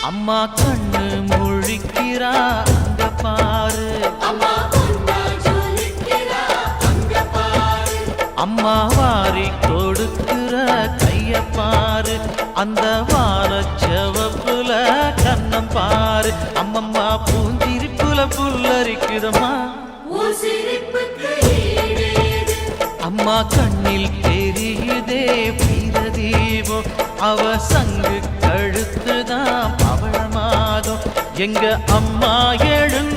அம்மா கண்ணு முழிக்கிறா அங்க பாரு, அம்மா வாரி கொடுக்கிற கைய பாரு, அந்த வார செவப்புல கண்ணம் பாரு. அம்மம்மா பூஞ்சிரிப்புல புல்லரிக்குதம்மா, அம்மா கண்ணில் தெரியுதே பிரதீபம், அவ சங்கு கழுத்துதான் பவளமாதம். எங்க அம்மா எழுந்து